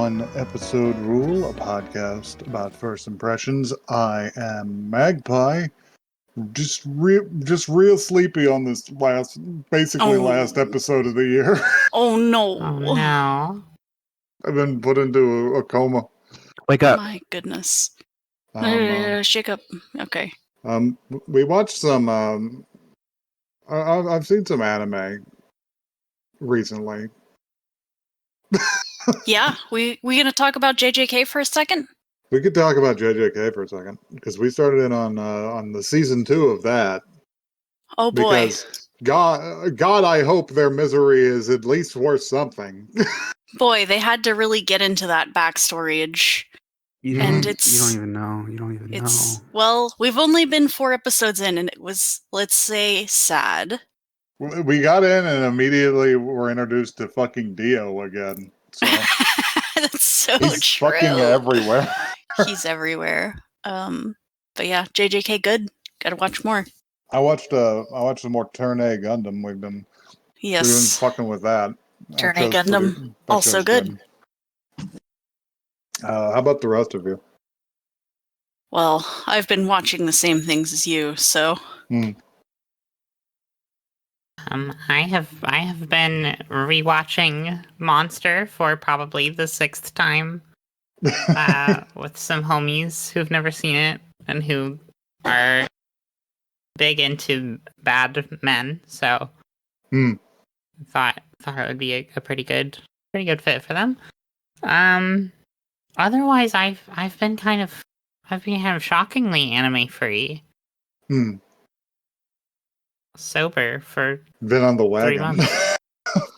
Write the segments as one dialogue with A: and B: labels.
A: One Episode Rule, a podcast about first impressions. I am Magpie. Just real sleepy on this last episode of the year.
B: Oh no.
C: Oh no.
A: I've been put into a coma.
C: Wake up.
B: My goodness. Shake up. Okay.
A: We watched some, I've seen some anime recently.
B: Yeah, we gonna talk about JJK for a second?
A: We could talk about JJK for a second, because we started in on the season 2 of that.
B: Oh boy.
A: Because God, I hope their misery is at least worth something.
B: Boy, they had to really get into that backstorage.
C: You don't even know.
B: Well, we've only been 4 episodes in, and it was, let's say, sad.
A: We got in and immediately were introduced to fucking Dio again. So
B: That's so
A: he's
B: true.
A: fucking everywhere.
B: He's everywhere. But yeah, JJK good. Gotta watch more.
A: I watched some more Turn A Gundam. We've been fucking with that.
B: Turn A Gundam, also good.
A: How about the rest of you?
B: Well, I've been watching the same things as you, so.
C: I have been rewatching Monster for probably the 6th time with some homies who've never seen it and who are big into bad men. So thought it would be a pretty good fit for them. Otherwise, I've been kind of shockingly anime free. Sober for
A: been on the
C: 3
A: wagon.
C: months.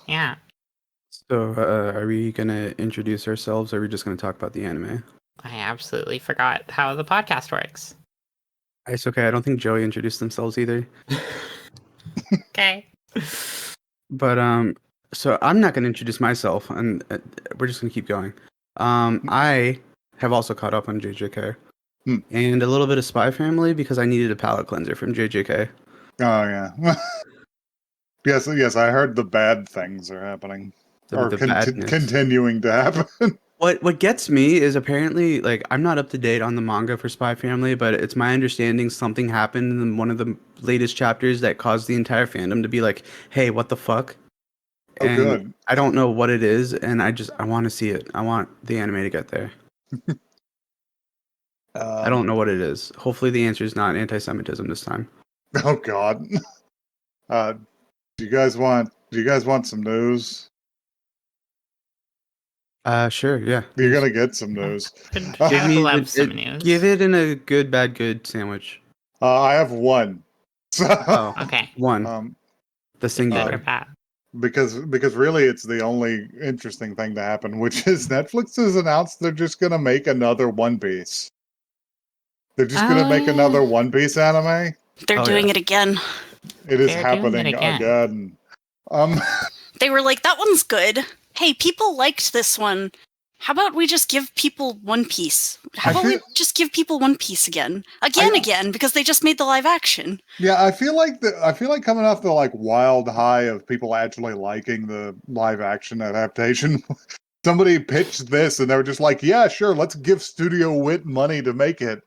C: Yeah.
D: So, are we gonna introduce ourselves, or are we just gonna talk about the anime?
C: I absolutely forgot how the podcast works.
D: It's okay. I don't think Joey introduced themselves either.
C: Okay.
D: But so I'm not gonna introduce myself, and we're just gonna keep going. I have also caught up on JJK and a little bit of Spy Family because I needed a palate cleanser from JJK.
A: Oh yeah. Yes. I heard the bad things are happening, continuing to happen.
D: What gets me is apparently, like, I'm not up to date on the manga for Spy Family, but it's my understanding something happened in one of the latest chapters that caused the entire fandom to be like, "Hey, what the fuck?"
A: Oh,
D: and
A: good.
D: I don't know what it is, and I want to see it. I want the anime to get there. I don't know what it is. Hopefully, the answer is not anti-Semitism this time.
A: Oh God. Do you guys want some news?
D: Sure, yeah.
A: You're gonna get some news.
C: Some news.
D: Give it in a good, bad, good sandwich.
A: I have one.
D: Oh,
C: okay.
D: One. The singular.
A: Because really it's the only interesting thing to happen, which is Netflix has announced they're just gonna make another One Piece. They're just gonna make another One Piece anime.
B: They're doing it again.
A: It is happening again.
B: They were like, that one's good. Hey, people liked this one. How about we just give people One Piece? How about we just give people One Piece again, because they just made the live action.
A: Yeah, I feel like coming off the like wild high of people actually liking the live action adaptation. Somebody pitched this and they were just like, yeah, sure, let's give Studio Wit money to make it.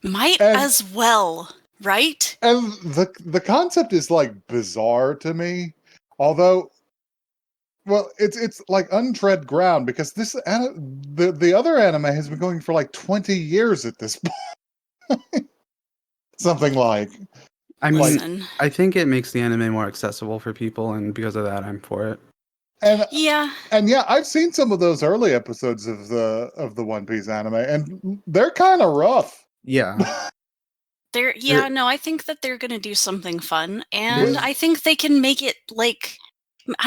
B: Might as well, right?
A: And the concept is like bizarre to me. Although, well, it's like untread ground because the other anime has been going for like 20 years at this point. Something like.
D: I mean, I think it makes the anime more accessible for people, and because of that, I'm for it.
A: And I've seen some of those early episodes of the One Piece anime, and they're kind of rough.
D: Yeah.
B: I think that they're gonna do something fun, and I think they can make it like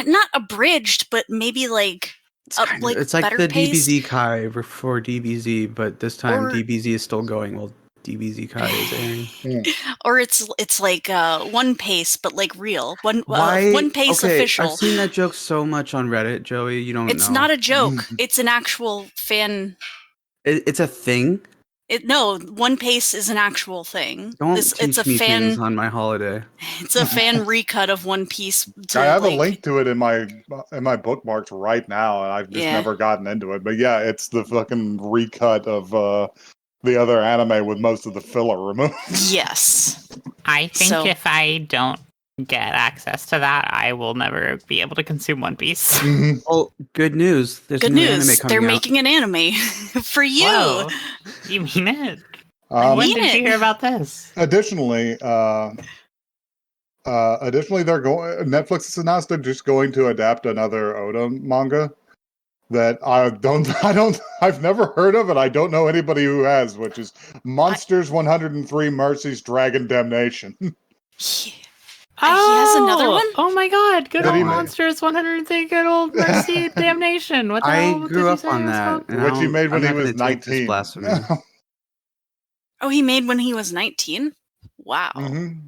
B: not abridged, but maybe like
D: it's like
B: better
D: the
B: pace.
D: DBZ Kai for DBZ, but this time DBZ is still going while DBZ Kai is airing.
B: Or it's like One Piece, but like real One Piece official.
D: I've seen that joke so much on Reddit, Joey. You don't know.
B: It's not a joke. It's an actual fan.
D: It's a thing.
B: No, One Piece is an actual thing.
D: Don't
B: It's
D: teach
B: a
D: me
B: fan.
D: things on my holiday.
B: It's a fan recut of One Piece.
A: I have
B: like,
A: a link to it in my bookmarks right now, and I've just never gotten into it. But yeah, it's the fucking recut of the other anime with most of the filler removed.
B: Yes.
C: I think if I don't get access to that, I will never be able to consume One Piece.
A: Mm-hmm.
D: Oh, good news! There's
B: Good
D: a new
B: news.
D: anime coming
B: They're
D: out.
B: making an anime for you.
C: Whoa. You mean it?
B: I
C: When
B: mean
C: did you hear about this?
A: Additionally, they're going. Netflix has announced they're just going to adapt another Oda manga that I've never heard of, and I don't know anybody who has, which is Monsters 103 Mercies Dragon Damnation.
B: He has another one?
C: Oh my god, good
A: Did
C: old
A: he-
C: Monsters 103, good old Mercy Damnation. What the
D: I
C: hell
D: grew
C: did you
D: up
C: say
D: on
C: it was
D: that,
C: called?
D: and
A: Which he made when
D: I'm
A: he
D: not
A: was
D: gonna take this
A: 19.
D: blasphemy.
B: Oh, he made when he was 19? Wow.
A: Mm-hmm.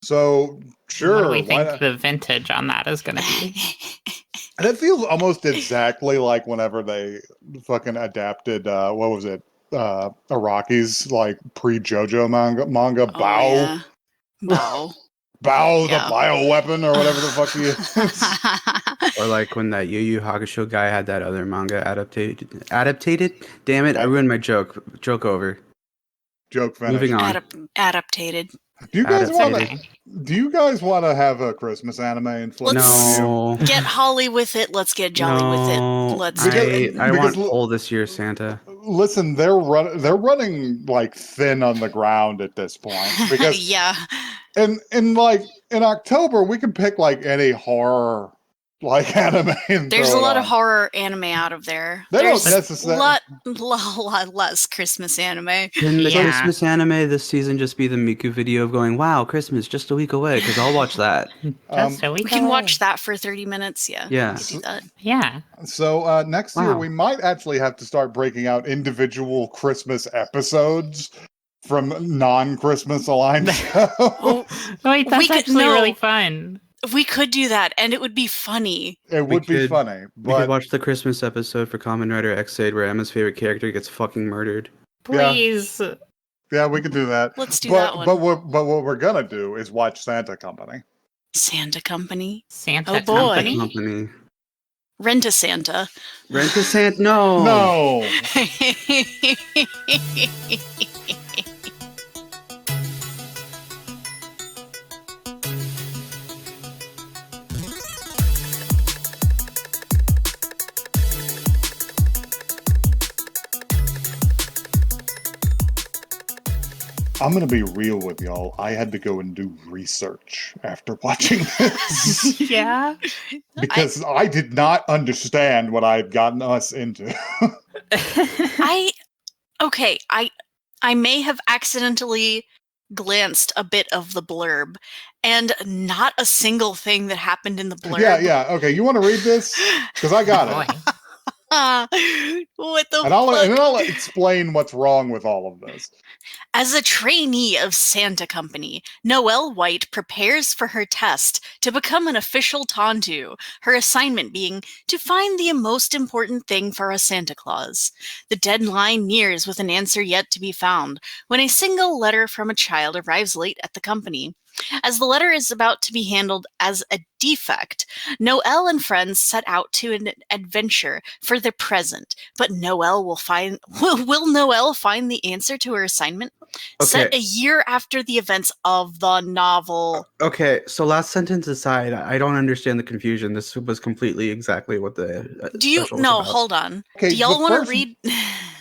A: So sure,
C: What do we
A: why
C: think
A: not?
C: the vintage on that is going to be?
A: And it feels almost exactly like whenever they fucking adapted what was it? Iraqi's like pre-JoJo manga
B: Oh,
A: Bao.
B: yeah. Bao.
A: Bao
B: Yeah.
A: the bioweapon or whatever the fuck he is.
D: Or like when that Yu Yu Hakusho guy had that other manga adapted. Damn it! I ruined my joke. Joke over.
A: Joke finished.
D: Moving on.
B: Adaptated.
A: Do you guys want to?
C: Okay.
A: Do you guys want to have a Christmas anime in Flip?
D: No.
B: Get Holly with it. Let's get jolly with it. Let's do it.
D: I
A: Because
D: want Pole this year, Santa.
A: Listen, they're running like thin on the ground at this point because
B: Yeah.
A: in October we can pick like any horror like anime. And
B: There's a
A: throw it
B: lot of
A: on.
B: horror anime out of there.
A: They don't
B: There's
A: necessarily-
B: lot less Christmas anime.
D: Can the
C: Yeah.
D: Christmas anime this season just be the Miku video of going, wow, Christmas just a week away? Because I'll watch that.
C: Just a week
B: We can
C: away.
B: watch that for 30 minutes. Yeah.
D: Yeah.
B: We can do that.
C: Yeah.
A: So next year
D: Wow.
A: we might actually have to start breaking out individual Christmas episodes from non-Christmas aligned shows.
B: Oh,
C: Wait, that's
B: We could-
C: actually
B: no.
C: really fun.
B: we could do that, and it would be funny.
A: It would be
D: could-
A: funny,
D: We could
A: but
D: watch the Christmas episode for Kamen Rider X-Aid where Emma's favorite character gets fucking murdered.
A: Yeah.
C: Please.
A: yeah, we could do that.
B: Let's do
A: but,
B: that one.
A: But what we're gonna do is watch Santa Company.
B: Santa Company.
C: Santa
B: Oh, boy.
C: Company?
D: Company.
B: Rent a Santa.
D: Rent a Santa? No.
A: No. I'm gonna be real with y'all. I had to go and do research after watching this
C: Yeah.
A: because I did not understand what I had gotten us into.
B: I may have accidentally glanced a bit of the blurb, and not a single thing that happened in the blurb.
A: Yeah. Okay, you want to read this? Because I got it,
C: Boy.
B: What the
A: and
B: fuck?
A: then I'll explain what's wrong with all of this.
B: As a trainee of Santa Company, Noelle White prepares for her test to become an official Tontu, her assignment being to find the most important thing for a Santa Claus. The deadline nears with an answer yet to be found, when a single letter from a child arrives late at the company. As the letter is about to be handled as a defect, Noelle and friends set out to an adventure for the present. But Noelle will Noelle find the answer to her assignment? Set
D: Okay.
B: a year after the events of the novel.
D: Okay, so last sentence aside, I don't understand the confusion. This was completely exactly what the
B: Do you
D: special was
B: no?
D: about.
B: Hold on.
A: Okay,
B: Do y'all
A: the
B: want to
A: first-
B: read?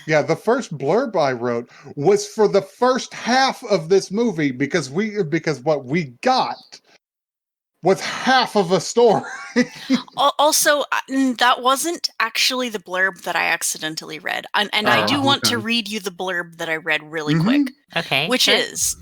A: Yeah, the first blurb I wrote was for the first half of this movie because what we got was half of a story.
B: Also, that wasn't actually the blurb that I accidentally read, and I do
D: Oh,
B: want to
D: okay.
B: read you the blurb that I read really
A: Mhm.
B: quick.
C: Okay.
B: Which
C: sure.
B: is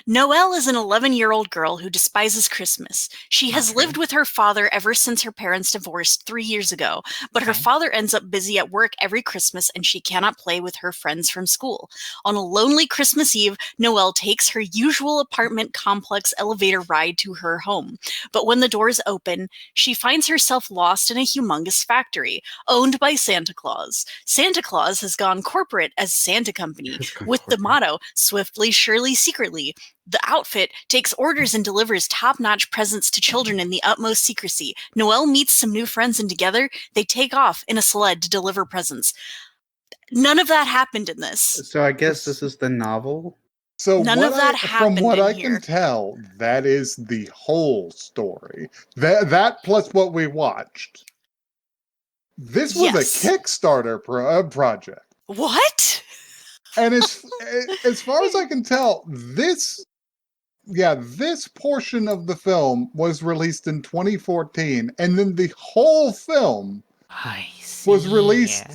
B: Noelle is an 11-year-old girl who despises Christmas. She has
C: Okay.
B: lived with her father ever since her parents divorced 3 years ago, but her
C: Okay.
B: father ends up busy at work every Christmas and she cannot play with her friends from school. On a lonely Christmas Eve, Noelle takes her usual apartment complex elevator ride to her home. But when the doors open, she finds herself lost in a humongous factory owned by Santa Claus. Santa Claus has gone corporate as Santa Company with the motto, swiftly, surely, secretly. The outfit takes orders and delivers top-notch presents to children in the utmost secrecy. Noelle meets some new friends and together they take off in a sled to deliver presents. None of that happened in this.
D: So I guess this is the novel.
A: So
B: None
A: what
B: of that
A: from
B: happened
A: what
B: in
A: I
B: here.
A: can tell, that is the whole story. That plus what we watched. This was
B: Yes.
A: a Kickstarter project.
B: What?
A: And as far as I can tell, this portion of the film was released in 2014, and then the whole film
C: I
A: was
C: see.
A: released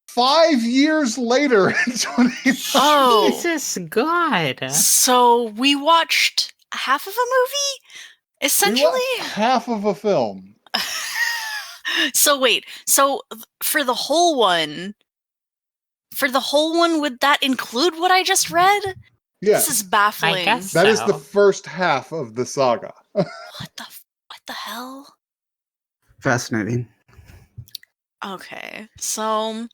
A: 5 years later in 2019.
B: Oh.
C: Jesus God.
B: So we watched half of a movie?
A: We
B: Essentially?
A: watched half of a film.
B: So wait, for the whole one, would that include what I just read?
A: Yes,
B: This is baffling.
C: I guess
A: that is the
C: so.
A: first half of the saga.
B: What the hell?
D: Fascinating.
B: Okay, so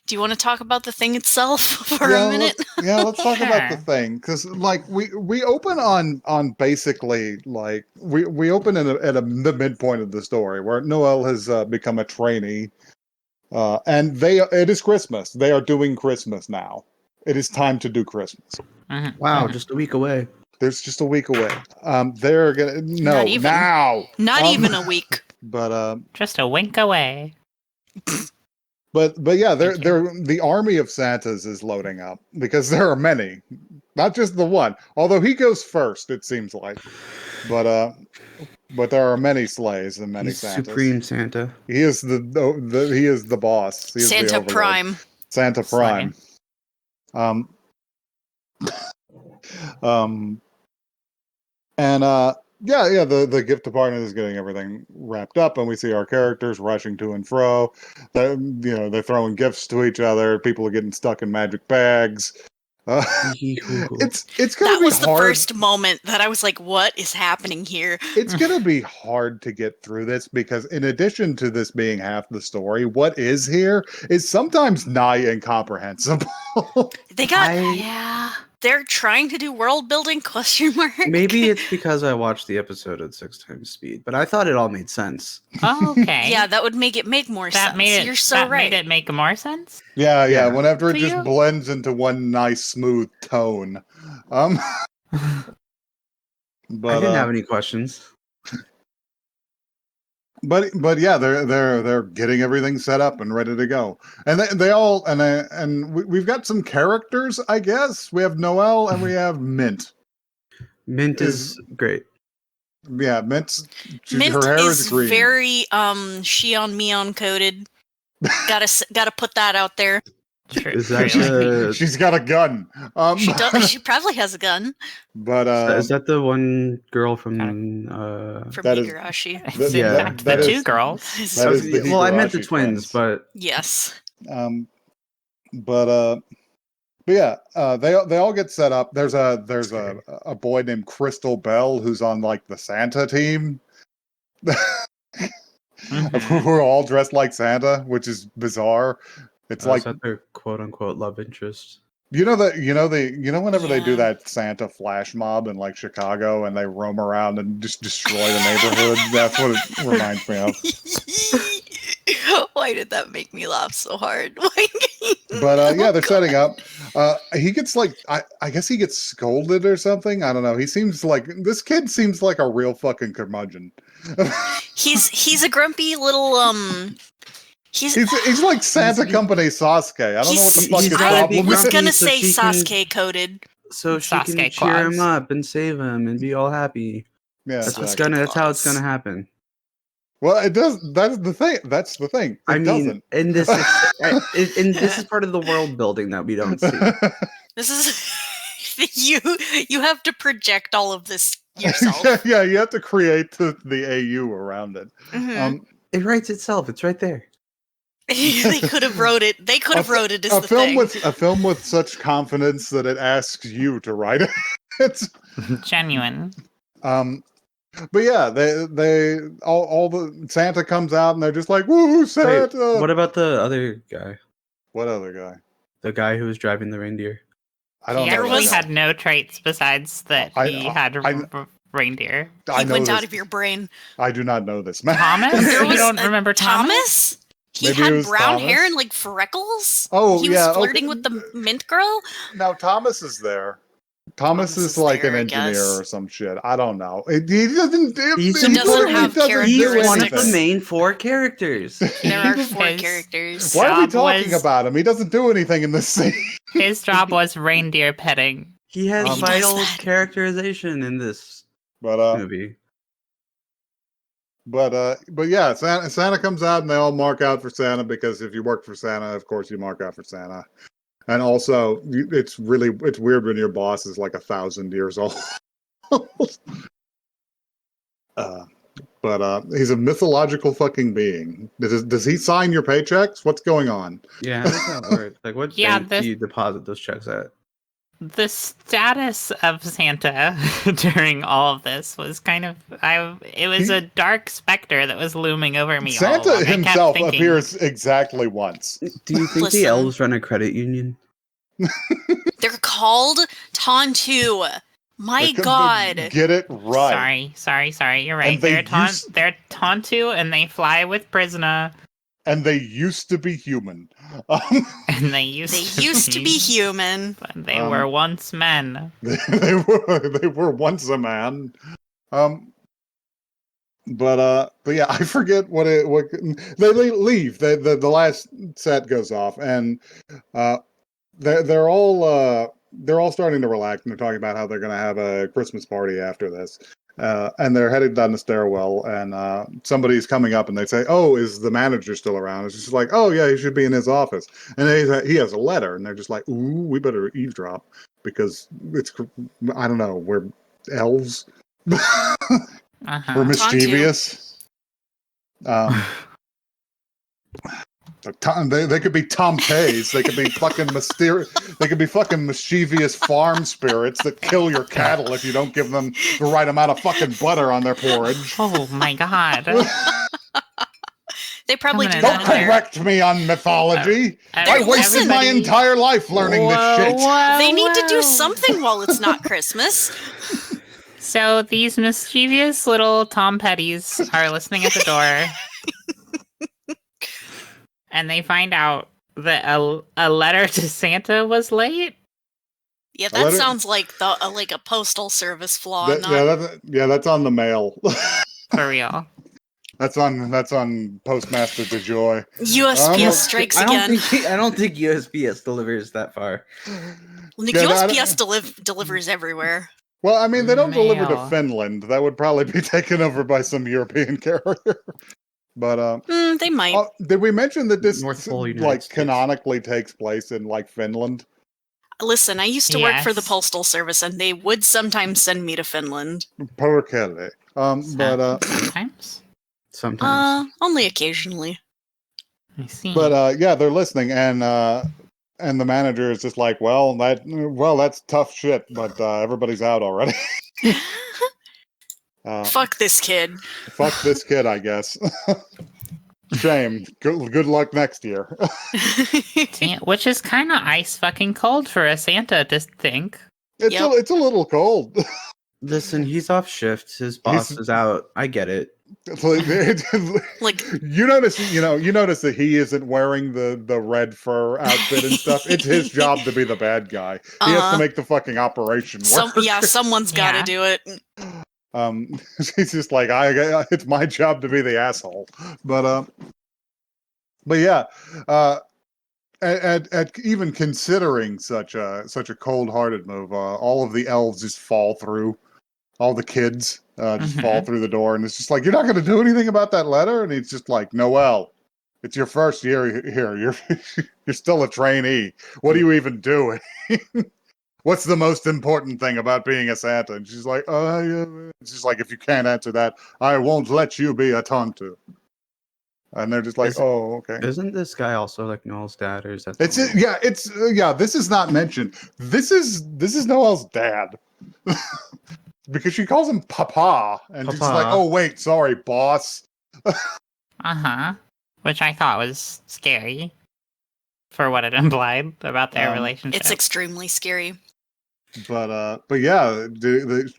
B: do you want to talk about the thing itself for
A: Yeah,
B: a minute?
A: let's talk about the
C: Sure.
A: thing, because like we open on basically like we open at the midpoint of the story where Noelle has become a trainee, and it is Christmas. They are doing Christmas now. It is time to do Christmas.
C: Mhm,
D: Wow,
C: mhm.
D: just a week away.
A: There's just a week away. They're gonna
B: Not even.
A: now.
B: Not even a week.
A: But
C: Just a wink away.
A: But yeah,
C: Thank
A: they're the army of Santas is loading up because there are many, not just the one. Although he goes first, it seems like. But there are many sleighs and many
D: He's
A: Santas.
D: Supreme Santa.
A: He is he is the boss. He is the
B: Santa
A: overlord.
B: Prime.
A: Santa
C: Slime.
A: Prime. And yeah, the gift department is getting everything wrapped up, and we see our characters rushing to and fro. They're throwing gifts to each other. People are getting stuck in magic bags. It's gonna
B: That
A: be
B: was the
A: hard.
B: first moment that I was like, what is happening here?
A: It's gonna be hard to get through this because in addition to this being half the story, what is here is sometimes nigh incomprehensible.
B: Yeah. They're trying to do world building ?
D: Maybe it's because I watched the episode at 6 times speed, but I thought it all made sense.
C: Okay.
B: Yeah, that would make it make more sense. You're so right.
C: Made it make more sense.
A: Yeah.
D: Yeah.
A: Whenever it
C: To
A: just
C: you?
A: blends into one nice smooth tone. But
D: I didn't have any questions.
A: But yeah, they're getting everything set up and ready to go, and they all we've got some characters. I guess we have Noelle and we have Mint.
D: Mint is great.
A: Yeah, Mint.
B: Mint
A: her hair
B: is
A: green.
B: very Shion Mion coded. Gotta put that out there.
C: True.
D: Is that
C: Really.
A: She's got a gun.
B: She does. She probably has a gun
A: But
D: is that the one girl from
B: from
A: that is-
B: Igarashi.
C: It's in
D: Yeah,
C: fact
A: that
C: the
A: is-
C: two girls.
A: that is the
D: well, I meant the
A: Higurashi
D: twins, but
B: Yes.
A: But yeah, they all get set up. There's a boy named Crystal Bell who's on like the Santa team.
C: Mhm.
A: Who are all dressed like Santa, which is bizarre. It's
D: is
A: like
D: that their quote unquote love interest?
A: whenever they do
B: Yeah.
A: that Santa flash mob in like Chicago and they roam around and just destroy the neighborhood. That's what it reminds me of.
B: Why did that make me laugh so hard?
A: But yeah, they're setting up. He gets like I guess he gets scolded or something. I don't know. This kid seems like a real fucking curmudgeon.
B: He's a grumpy little
A: He's like Santa Company Sasuke. I don't know what the
B: He's-
A: fuck his
D: he's gotta
A: problem
D: be
B: I was
A: is.
D: grumpy
B: gonna
D: so
B: say
D: she can-
B: Sasuke coded.
D: So she
C: Sasuke
D: can cheer him
C: Claus.
D: up and save him and be all happy.
A: Yeah,
D: That's
A: exactly.
D: that's how it's
B: Claus.
D: gonna happen.
A: Well, it does. That's the thing. It
D: I mean,
A: doesn't.
D: and this is part of the world building that we don't see.
B: This is you have to project all of this yourself.
A: Yeah, you have to create the AU around it.
B: Mhm.
D: It writes itself. It's right there.
B: They could have wrote it. They could have wrote it as the
A: film
B: thing.
A: a film with such confidence that it asks you to write it. It's
C: Genuine.
A: but yeah, they all the Santa comes out and they're just like, "Woo, Santa!"
D: Wait, what about the other guy?
A: What other guy?
D: The guy who was driving the reindeer.
A: I don't
C: He
A: know.
C: actually
A: that
C: had no traits besides that he had reindeer.
A: I
B: He
A: know
B: went
A: this.
B: out of your brain.
A: I do not know this man.
C: Thomas?
B: There
C: You
B: was
C: don't
B: a
C: remember Thomas?
B: He
A: Maybe it
B: had
A: was
B: brown
A: Thomas.
B: hair and like freckles.
A: Oh,
B: he was
A: yeah,
B: flirting
A: okay.
B: with the mint girl.
A: Now Thomas is there. Thomas
B: Thomas
A: is
B: is
A: like
B: there,
A: an
B: I
A: engineer
B: guess.
A: or some shit. I don't know. He doesn't.
D: He
B: doesn't have
D: He's
B: characteristics.
D: one of the main 4 characters.
B: There are
C: His
B: 4 characters.
A: Why are we
C: job
A: talking
C: was-
A: about him? He doesn't do anything in this scene.
C: His job was reindeer petting.
D: He has
A: He
D: vital
B: does that.
D: characterization in this
A: But
D: movie.
A: but yeah, Santa comes out and they all mark out for Santa because if you work for Santa, of course you mark out for Santa. And also, it's weird when your boss is like 1,000 years old. But he's a mythological fucking being. Does he sign your paychecks? What's going on?
D: Yeah, how does that work? Like, what
C: Yeah,
D: bank do you deposit those checks at?
C: The status of Santa during all of this was kind of it was a dark specter that was looming over me.
A: Santa
C: all along. I kept
A: himself
C: thinking,
A: appears exactly once.
D: Do you think
B: Listen.
D: the elves run a credit union?
B: They're called Tontu. My God.
A: Get it right.
C: Sorry, you're right.
A: And they
C: They're Tontu and they fly with Prisna.
A: And they used to be human.
C: And they used
B: to be human.
C: But they were once men.
A: they were once a man. But yeah, I forget what they leave. The last set goes off, and they're all starting to relax, and they're talking about how they're going to have a Christmas party after this. And they're headed down the stairwell, and somebody's coming up, and they say, "Oh, is the manager still around?" It's just like, "Oh yeah, he should be in his office." And he has a letter, and they're just like, "Ooh, we better eavesdrop because I don't know, we're elves, we're mischievous." They could be tomtees. They could be fucking mysterious. They could be fucking mischievous farm spirits that kill your cattle if you don't give them the right amount of fucking butter on their porridge.
C: Oh my God.
B: They probably do
A: Don't
B: that.
A: correct me on mythology. I wasted my entire life learning this shit.
B: They need to do something while it's not Christmas.
C: So these mischievous little Tom Petties are listening at the door. And they find out that a letter to Santa was late.
B: Yeah, that sounds like like a postal service flaw.
A: That's on the mail.
C: For real.
A: That's on Postmaster DeJoy.
B: USPS strikes again.
D: I don't think USPS delivers that far.
B: USPS delivers everywhere.
A: Well, I mean, they don't deliver to
C: Mail.
A: Finland. That would probably be taken over by some European carrier. But
B: They might.
A: did we mention that this
D: North Pole, United
A: like
D: States.
A: canonically takes place in like Finland?
B: Listen, I used to work for the
C: Yes.
B: Postal Service, and they would sometimes send me to Finland.
A: Perkele.
C: Sometimes.
D: Sometimes.
B: Only occasionally.
C: I see.
A: But yeah, they're listening, and the manager is just like, that's tough shit, but everybody's out already.
B: Fuck this kid.
A: Fuck this kid, I guess. Shame. Good luck next year.
C: Yeah, which is kind of ice fucking cold for a Santa to think.
A: It's a little cold.
D: Listen, he's off shift. His boss is out. I get it.
B: Like
A: you notice that he isn't wearing the red fur outfit and stuff. It's his job to be the bad guy. He has to make the fucking operation work.
B: Someone's got to do it.
A: He's just like it's my job to be the asshole. But yeah, at even considering such a cold-hearted move, all of the elves just fall through. All the kids just fall through the door, and it's just like, you're not going to do anything about that letter? And he's just like, Noel, it's your first year here. You're still a trainee. What are you even doing? what's the most important thing about being a Santa? And she's like, she's like, if you can't answer that, I won't let you be a tonto. And they're just like, oh, okay.
D: Isn't this guy also like Noel's dad, or is that?
A: It's it, yeah, it's yeah. This is not mentioned. This is Noel's dad, because she calls him Papa, and she's like, oh wait, sorry, boss.
C: Which I thought was scary for what it implied about their relationship.
B: It's extremely scary.
A: But yeah,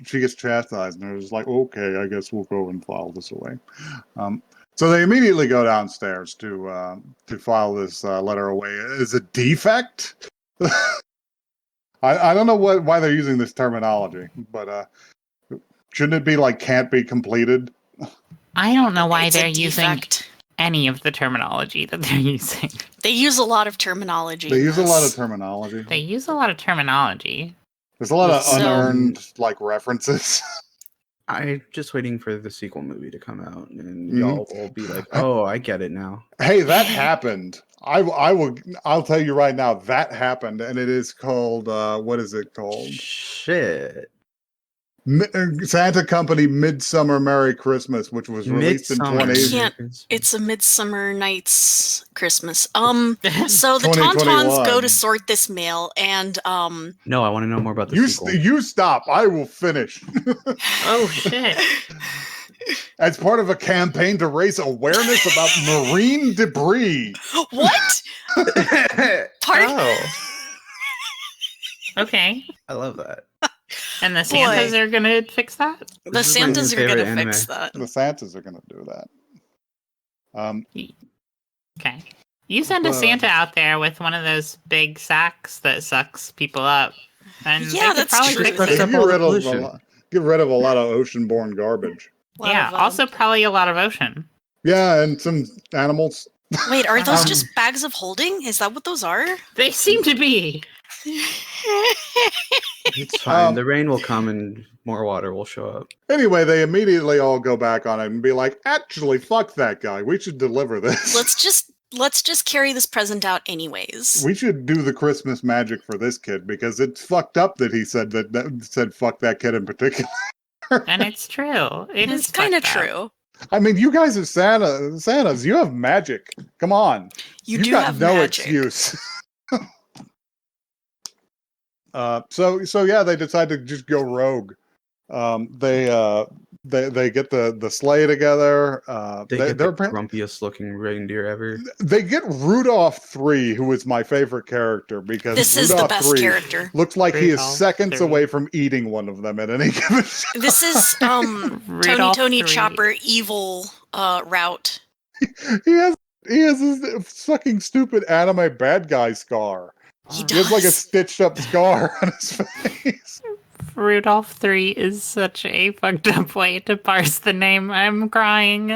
A: she gets chastised, and they're just like, okay, I guess we'll go and file this away. So they immediately go downstairs to file this letter away as a defect. I don't know why they're using this terminology, but shouldn't it be like can't be completed?
C: I don't know why
B: It's
C: they're
B: a
C: using
B: defect.
C: any of the terminology that they're using.
B: They use a lot of terminology.
A: They
B: in
A: use a
B: this.
A: lot of terminology.
C: They use a lot of terminology.
A: There's a lot of
B: So-
A: unearned like references.
D: I'm just waiting for the sequel movie to come out, and y'all will be like, "Oh, I get it now."
A: Hey, that happened. I'll tell you right now, that happened, and it is called what is it called?
D: Shit.
A: Santa Company Midsummer Merry Christmas, which was released in
D: Midsummer.
A: 20...
B: It's a Midsummer Night's Christmas. So the
A: 2021.
B: Tauntauns go to sort this mail, and
D: No, I want to know more about the sequel.
A: You stop. I will finish.
C: Oh, shit.
A: As part of a campaign to raise awareness about marine debris.
B: what? Pardon?
D: Oh,
C: Okay.
D: I love that.
C: And the Santas are going to fix that?
B: The
D: This is my new
B: Santas are going to
D: favorite
B: fix
D: anime.
B: that.
A: The Santas are going to do that.
C: Okay. You send a Santa out there with one of those big sacks that sucks people up. And
B: Yeah,
C: they could
B: that's
C: probably
B: true.
C: fix
D: Sucks
C: it.
D: up all the pollution.
A: Get rid of a lot of ocean-borne garbage.
C: Yeah, also probably a lot of ocean.
A: Yeah, and some animals.
B: Wait, are those just bags of holding? Is that what those are?
C: They seem to be.
D: It's fine. The rain will come and more water will show up.
A: Anyway, they immediately all go back on it and be like, actually, fuck that guy. We should deliver this.
B: Let's just carry this present out anyways.
A: We should do the Christmas magic for this kid, because it's fucked up that he said said fuck that kid in particular.
C: And it's true.
B: It's kind of true.
A: I mean, you guys are Santas. You have magic. Come on.
B: You do
A: got
B: have
A: no
B: magic.
A: excuse. So yeah, they decide to just go rogue. They get the sleigh together.
D: They get the
A: they're
D: grumpiest looking reindeer ever.
A: They get Rudolph 3, who is my favorite character, because
B: This is the
A: Rudolph
B: best
A: 3
B: character.
A: looks like he is
C: Rudolph
A: seconds
C: 3.
A: away from eating one of them at any given time.
B: This is
C: Rudolph
B: Tony
C: 3.
B: Chopper evil route.
A: He has this fucking stupid anime bad guy scar.
B: He
A: He has like a
B: does.
A: stitched up scar on his face.
C: Rudolph 3 is such a fucked up way to parse the name. I'm crying.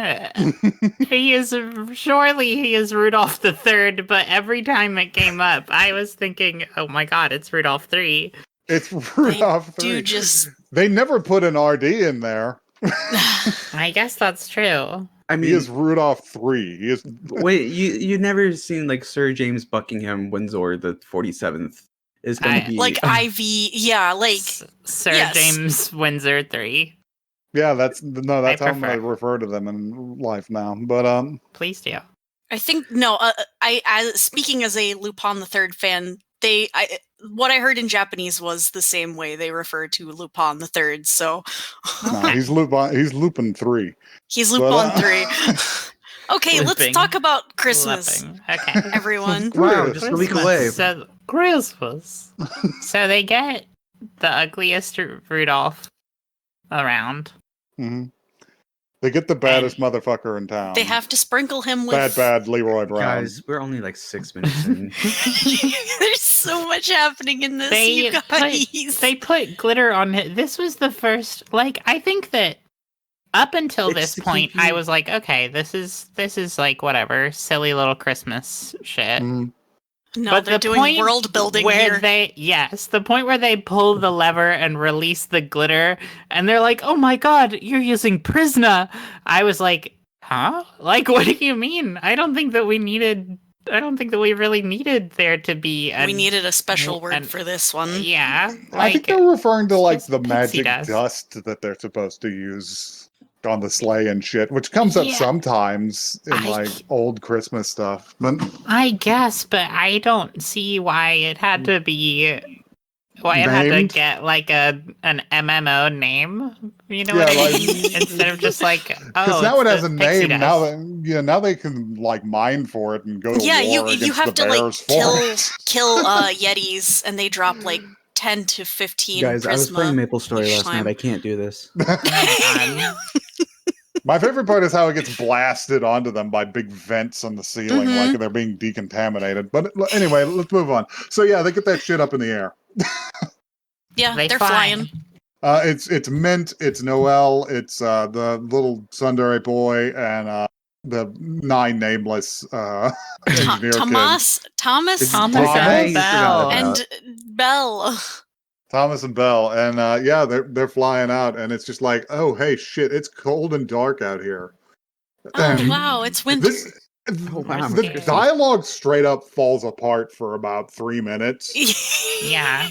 C: He is Rudolph the Third, but every time it came up, I was thinking, oh my god, it's Rudolph 3.
A: It's Rudolph 3. They never put an RD in there.
C: I guess that's true.
D: I mean,
A: He is Rudolph 3. He is.
D: wait, you never seen like Sir James Buckingham Windsor the 47th is going to be
B: like Ivy, yeah, like
C: Sir
B: yes.
C: James Windsor 3.
A: Yeah, that's how I
C: prefer.
A: refer to them in life now. But
C: Please do.
B: I think no. I speaking as a Lupin the Third fan, what I heard in Japanese was the same way they refer to Lupin the Third. So
A: no, he's Lupin. He's Lupin 3.
B: he's
A: But,
B: Lupin 3. Okay, let's
C: Lipping.
B: talk about Christmas,
C: Flipping. Okay.
B: everyone.
D: wow, just a week away.
C: So, Christmas. So they get the ugliest Rudolph around.
A: Mm-hmm. They get the baddest motherfucker in town.
B: They have to sprinkle him with.
A: bad Leroy Brown.
D: Guys, we're only like 6 minutes in.
B: There's so much happening in this, you guys.
C: They put glitter on it. This was the first. Like, I think that up until
D: It's
C: this
D: to
C: point,
D: keep you-
C: I was like, okay, this is like whatever, silly little Christmas shit.
A: Mhm.
B: No,
C: But
B: they're
C: the
B: doing
C: point
B: world building
C: where
B: here.
C: the point where they pull the lever and release the glitter, and they're like, "Oh my god, you're using Prisma!" I was like, "Huh? Like, what do you mean? I don't think that we needed don't think that we really needed there to be.
B: We needed a special word
C: and-
B: for this one.
C: Yeah,
A: I think they're referring to
C: it's
A: like
C: just
A: the
C: pixie
A: magic
C: dust.
A: that they're supposed to use on the sleigh and shit, which comes up
C: Yeah.
A: sometimes in like old Christmas stuff. But
C: I guess, but I don't see why it had to be. Why it had to
A: Named?
C: get like an MMO name. You know
A: Yeah,
C: what I
A: like-
C: mean? Instead of just like
A: because
C: oh,
A: now it
C: it's
A: has
C: the
A: a
C: pixie
A: name.
C: dust.
A: Now they can like mine for it and go to
B: Yeah,
A: war
B: you
A: against
B: have
A: the
B: to like
A: bears for it.
B: kill Yetis, and they drop like 10 to 15
D: Guys, I was playing
B: prisma.
D: Maple Story
B: each
D: last
B: time.
D: night. I can't do this.
C: Oh my god.
A: My favorite part is how it gets blasted onto them by big vents on the ceiling,
B: Mhm.
A: like they're being decontaminated. But anyway, let's move on. So yeah, they get that shit up in the air.
B: Yeah,
C: They
B: they're
C: fly.
B: flying.
A: It's Mint, it's Noel, it's the little Sundari boy, and the 9 nameless engineer
B: Thomas
A: kids.
B: Thomas
C: Thomas
A: and
C: Bell.
B: and Belle.
A: Thomas and Belle, and yeah, they're flying out, and it's just like, oh hey shit, it's cold and dark out here.
B: Oh
A: And
B: wow, it's winter.
A: this
D: Oh, wow,
A: the
C: it's
A: dialogue straight up falls apart for about 3 minutes,
C: Yeah.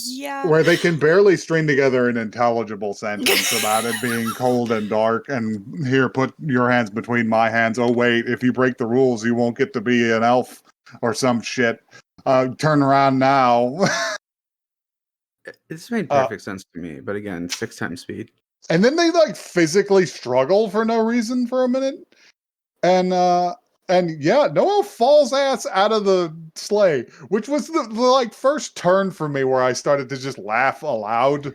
B: Yeah.
A: where they can barely string together an intelligible sentence about it being cold and dark, and here, put your hands between my hands. Oh wait, if you break the rules, you won't get to be an elf or some shit. Turn around now.
D: This made perfect sense to me, but again, 6 times speed.
A: And then they like physically struggle for no reason for a minute. And yeah, Noel falls ass out of the sleigh, which was the like first turn for me where I started to just laugh aloud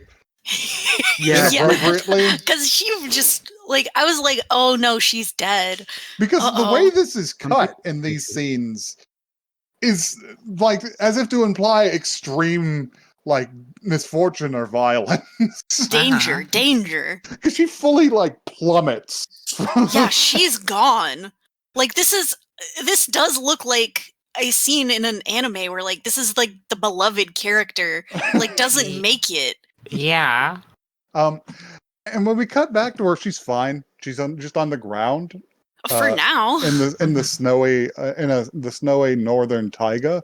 D: Yeah.
A: inappropriately.
B: Because she just like I was like, oh no, she's dead.
A: Because the
B: Uh-oh.
A: way this is cut in these scenes is like as if to imply extreme like misfortune or violence.
B: Danger, danger.
A: Because she fully like plummets.
B: Yeah, she's gone. Like this does look like a scene in an anime where like this is like the beloved character like doesn't make it.
C: Yeah.
A: And when we cut back to her, she's fine. She's just on the ground
B: For now.
A: in the snowy the snowy northern taiga,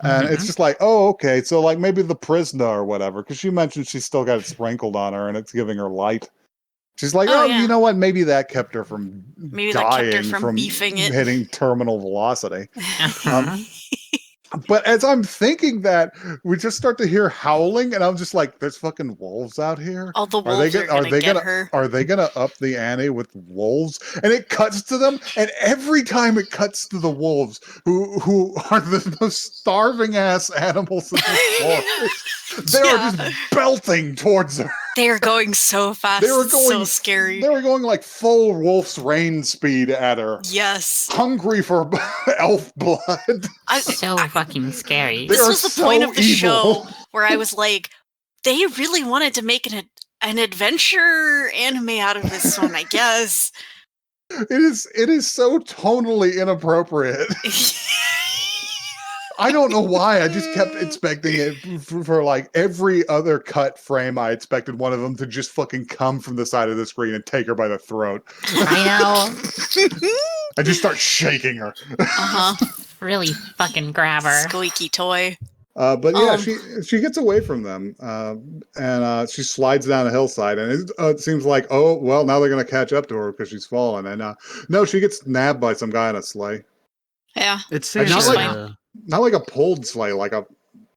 A: and it's
C: Mhm.
A: just like, oh, okay, so like maybe the prisoner or whatever, because she mentioned she's still got it sprinkled on her and it's giving her light. She's like,
B: Oh,
A: oh,
B: yeah.
A: you know what? Maybe that kept her from
B: Maybe that kept her
A: dying
B: from beefing it.
A: hitting terminal velocity.
C: Uh-huh.
A: But as I'm thinking that, we just start to hear howling, and I'm just like, "There's fucking wolves out here.
B: All the
A: Are
B: wolves
A: they
B: are gonna get
A: gonna
B: her.
A: Are they gonna up the ante with wolves?" And it cuts to them, and every time it cuts to the wolves, who are the most starving ass animals in the forest, they are
B: Yeah.
A: just belting towards her.
B: They are going so fast.
A: They were
B: It's so
A: going
B: scary.
A: They were going like full wolf's rain speed at her,
B: Yes.
A: hungry for elf blood.
C: So fucking scary.
A: They
B: This
A: are
B: was the point
A: so
B: of the
A: evil.
B: show where I was like, they really wanted to make an adventure anime out of this one, I guess.
A: It is so tonally inappropriate. I don't know why. I just kept expecting it for like every other cut frame. I expected one of them to just fucking come from the side of the screen and take her by the throat.
C: I know.
A: I just start shaking her.
B: Uh-huh.
C: Really fucking grab her.
B: Squeaky toy.
A: But yeah,
B: Um,
A: she gets away from them, and she slides down a hillside, and it seems like, oh well, now they're gonna catch up to her because she's fallen. And no, she gets nabbed by some guy on a sleigh.
B: Yeah.
D: It's
A: I just
D: Santa.
A: Not like a pulled sleigh,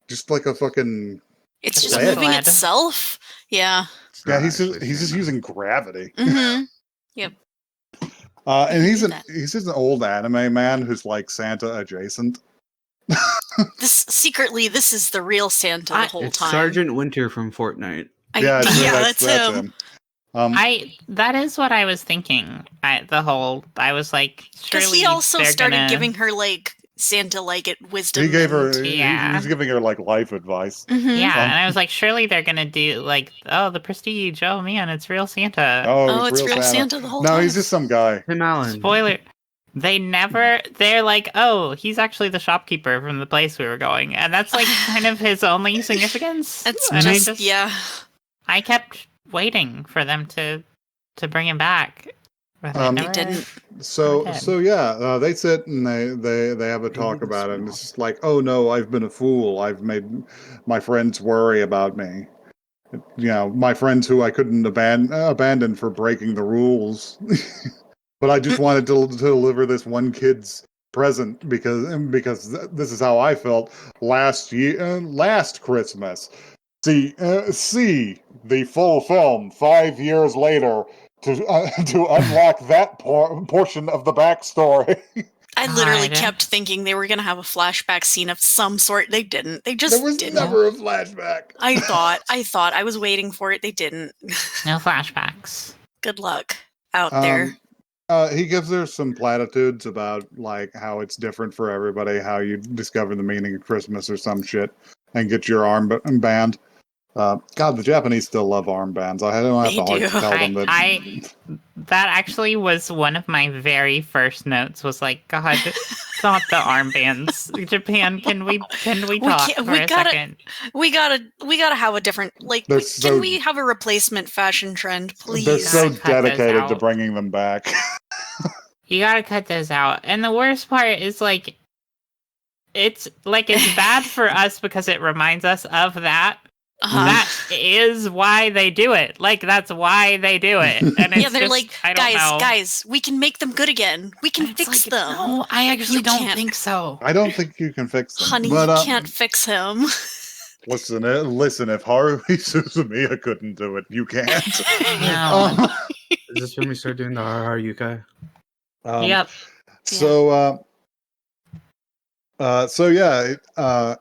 A: just like a fucking.
B: It's just
A: Sled.
B: moving itself. Yeah.
D: It's
A: Yeah,
D: not
A: he's
D: actually
A: just
D: Santa.
A: using gravity.
B: Mm-hmm.
A: And he's
B: do that.
A: he's just an old anime man who's like Santa adjacent.
B: This is the real Santa the whole
D: It's
B: time.
D: Sergeant Winter from Fortnite.
A: Yeah,
B: That's him.
C: That is what I was thinking. I was like,
B: Because
C: surely
B: he also
C: they're
B: started
C: gonna...
B: giving her like Santa like wisdom.
A: He gave her.
B: and-
C: Yeah.
A: He's giving her like life advice.
B: Mhm.
C: Yeah, and I was like, surely they're gonna do like, oh, the prestige. Oh man, it's real Santa.
B: Oh, it's real Santa the whole
A: No,
B: time.
A: he's just some guy.
D: Tim Allen.
C: Spoiler. They're like, oh, he's actually the shopkeeper from the place we were going. And that's like kind of his only significance.
B: That's
C: And
B: yeah.
C: I kept waiting for them to bring him back. But
A: Um,
C: they
B: They
C: never
B: didn't.
A: So yeah, they sit and they have a talk
D: Maybe
A: about it,
D: this
A: and
D: one.
A: it's just like, oh no, I've been a fool. I've made my friends worry about me. You know, my friends who I couldn't abandon for breaking the rules. But I just wanted to deliver this one kid's present because this is how I felt last Christmas. See the full film 5 years later to unlock that portion of the backstory.
B: I literally
C: God.
B: kept thinking they were going to have a flashback scene of some sort. They didn't. They
A: There
B: just
A: was
B: didn't.
A: never a flashback.
B: I thought. I was waiting for it. They didn't.
C: No flashbacks.
B: Good luck out there.
A: He gives her some platitudes about like how it's different for everybody, how you discover the meaning of Christmas or some shit, and get your armband. God, the Japanese still love armbands. I don't have
B: They
A: to hard
B: do.
A: to tell them that.
C: That actually was one of my very first notes. Was like, God, not the armbands. Japan, can we talk for a second?
B: We gotta have a different can we have a replacement fashion trend, please?
A: They're so
C: Gotta cut those
A: dedicated to
C: out.
A: bringing them back.
C: You gotta cut those out. And the worst part is like, it's bad for us because it reminds us of that. That is why they do it. Like, that's why they do it. And it's
B: they're
C: just,
B: like,
C: I don't know.
B: guys, we can make them good again. We can fix them.
C: No, I actually
B: You
C: don't
B: can't.
C: think so.
A: I don't think you can fix them.
B: Honey,
A: but,
B: you can't fix him.
A: Listen, if Haruhi Suzumiya couldn't do it, you can't.
C: No.
D: Is this when we start doing the Har Yukai?
C: Yep.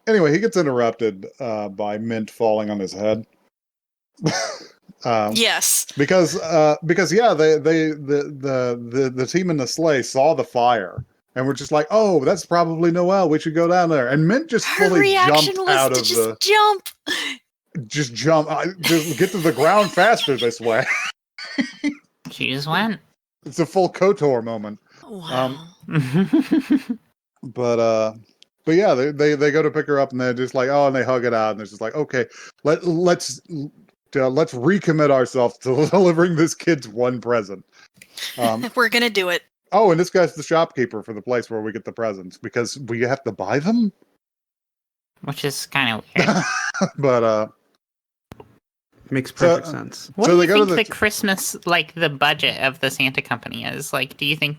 A: Anyway, he gets interrupted by Mint falling on his head.
B: Yes.
A: Because the team in the sleigh saw the fire and we're just like, oh, that's probably Noelle. We should go down there. And Mint just
B: Her
A: fully
B: reaction
A: jumped
B: was
A: out
B: to
A: of
B: just jump.
A: just jump, just get to the ground faster this way.
C: She just went.
A: It's a full KOTOR moment.
B: Wow.
A: But yeah, they go to pick her up and they're just like, oh, and they hug it out and it's just like, okay, let's recommit ourselves to delivering this kid's one present.
B: We're gonna do it.
A: Oh, and this guy's the shopkeeper for the place where we get the presents because we have to buy them.
C: Which is kind of weird.
A: But
D: makes perfect sense.
C: What
A: So
C: do
A: they
C: you
A: go to
C: think
A: the-
C: the Christmas, the budget of the Santa company is? Like, do you think,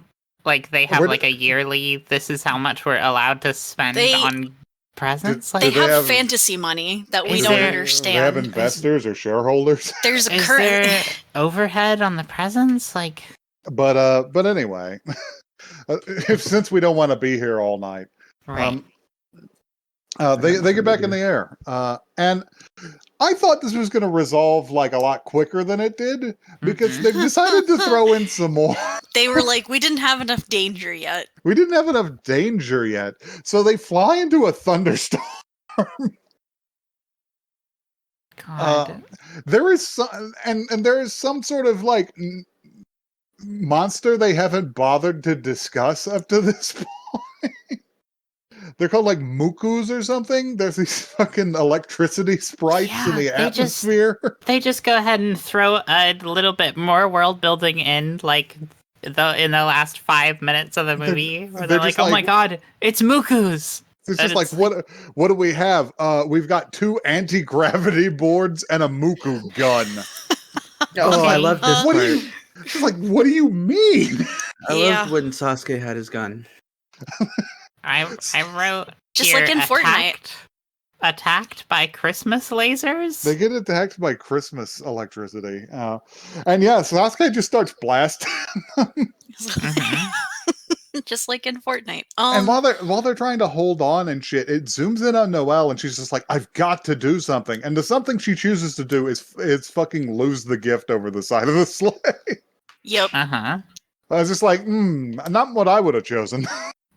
C: they have, a yearly, this is how much we're allowed to spend on presents?
B: They
A: they
B: have
A: have-
B: fantasy money that we
C: Is
B: don't
C: there-
B: understand.
A: They have investors or shareholders.
B: There's a
C: Is
B: current.
C: there overhead on the presents?
A: But anyway, since we don't want to be here all night,
C: Right.
A: they get back in the air, and I thought this was going to resolve a lot quicker than it did because they've decided to throw in some more.
B: They were like, we didn't have enough danger yet.
A: We didn't have enough danger yet, so they fly into a thunderstorm.
C: God.
A: There is some, and there is some sort of monster they haven't bothered to discuss up to this point. They're called mukus or something. There's these fucking electricity sprites in the atmosphere.
C: They just go ahead and throw a little bit more world building in, in the last 5 minutes of the movie, where they're like, "Oh my god, it's Mukus!"
A: It's just what do we have? We've got 2 anti-gravity boards and a Muku gun.
D: Oh, I love this
A: What
D: part.
A: do you? It's like, what do you mean?
D: I loved when Sasuke had his gun.
C: I wrote
B: Just
C: here,
B: like in Fortnite.
C: attacked by Christmas lasers.
A: They get attacked by Christmas electricity, and yeah, Sasuke just starts blasting.
B: Just like in Fortnite.
A: And while they're trying to hold on and shit, it zooms in on Noelle, and she's just like, "I've got to do something." And the something she chooses to do is fucking lose the gift over the side of the sleigh.
B: Yep.
A: I was just like, not what I would have chosen.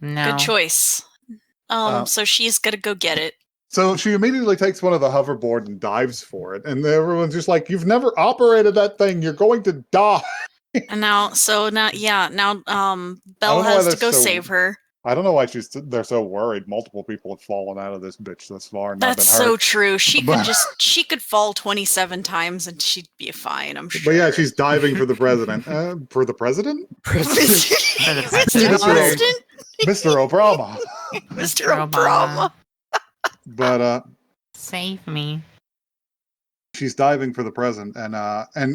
C: No.
B: Good choice. So she's gonna go get it.
A: So she immediately takes one of the hoverboard and dives for it, and everyone's just like, "You've never operated that thing. You're going to die."
B: And now Belle
A: why
B: has to
A: that's
B: go
A: so-
B: save her.
A: I don't know why they're so worried. Multiple people have fallen out of this bitch thus far and not
B: That's
A: been hurt.
B: so true. She
A: But-
B: she could fall 27 times and she'd be fine, I'm sure.
A: But yeah, she's diving for the president. For the president?
B: Mr.
A: Mr.
B: President?
A: Mr. Obama.
B: Mr. Obama.
A: But
C: Save me.
A: she's diving for the president, and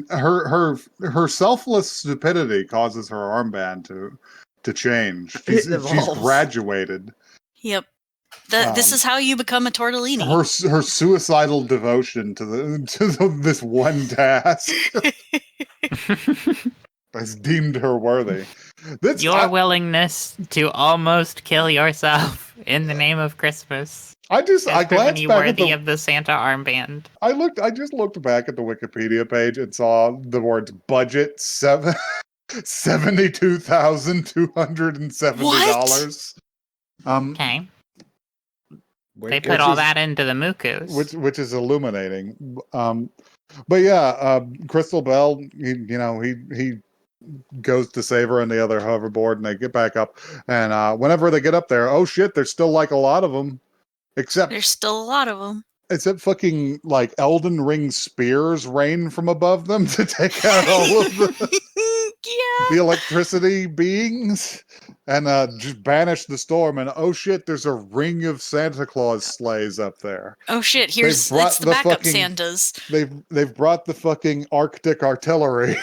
A: her selfless stupidity causes her armband to change. She's graduated.
B: Yep. This is how you become a tortellini.
A: Her suicidal devotion to this one task has deemed her worthy.
C: Your willingness to almost kill yourself in the name of Christmas.
A: I glanced back at
C: the Santa armband.
A: I just looked back at the Wikipedia page and saw the words budget $72,270.
C: Okay. They put all that into the mukus.
A: Which is illuminating. But yeah, Crystal Bell, he goes to save her on the other hoverboard, and they get back up. And whenever they get up there, oh shit, there's still like a lot of them.
B: There's still a lot of them.
A: Except fucking like Elden Ring spears rain from above them to take out all of the the electricity beings and just banish the storm. And oh shit, there's a ring of Santa Claus sleighs up there.
B: Oh shit, it's the backup Santas.
A: They've brought the fucking Arctic artillery.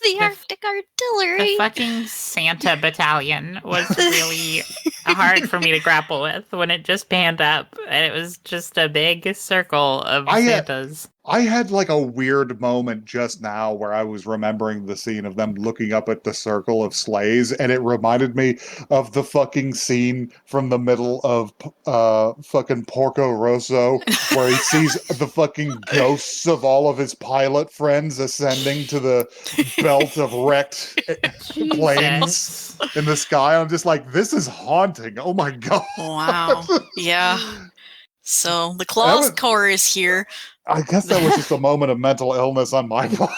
B: The Arctic artillery.
C: The fucking Santa battalion was really hard for me to grapple with when it just panned up and it was just a big circle of Santas.
A: I had like a weird moment just now where I was remembering the scene of them looking up at the circle of sleighs, and it reminded me of the fucking scene from the middle of fucking Porco Rosso where he sees the fucking ghosts of all of his pilot friends ascending to the belt of wrecked planes in the sky. I'm just like, this is haunting. Oh my god.
B: Wow. Yeah. So the Claus Corps is here.
A: I guess that was just a moment of mental illness on my part.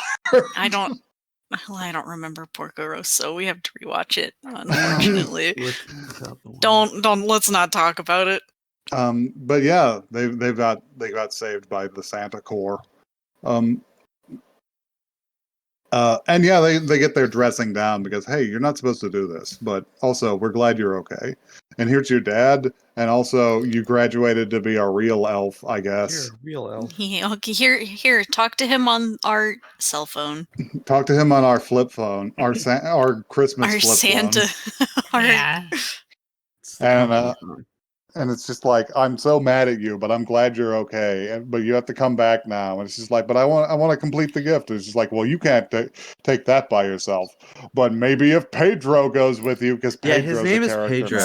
B: I don't remember Porco Rosso. We have to rewatch it, unfortunately. Let's not talk about it.
A: But yeah, they got saved by the Santa Corps. And yeah, they get their dressing down because, hey, you're not supposed to do this, but also we're glad you're okay. And here's your dad, and also you graduated to be a real elf, I guess.
D: You're a real elf.
B: Yeah, okay, here, talk to him on our cell phone.
A: Talk to him on our flip phone, our Christmas
B: our
A: flip
B: Santa.
A: phone.
C: Yeah.
A: And it's just like, I'm so mad at you, but I'm glad you're okay. But you have to come back now. And it's just like, but I want to complete the gift. It's just like, well, you can't take that by yourself. But maybe if Pedro goes with you, because Pedro's
D: his name is
A: character.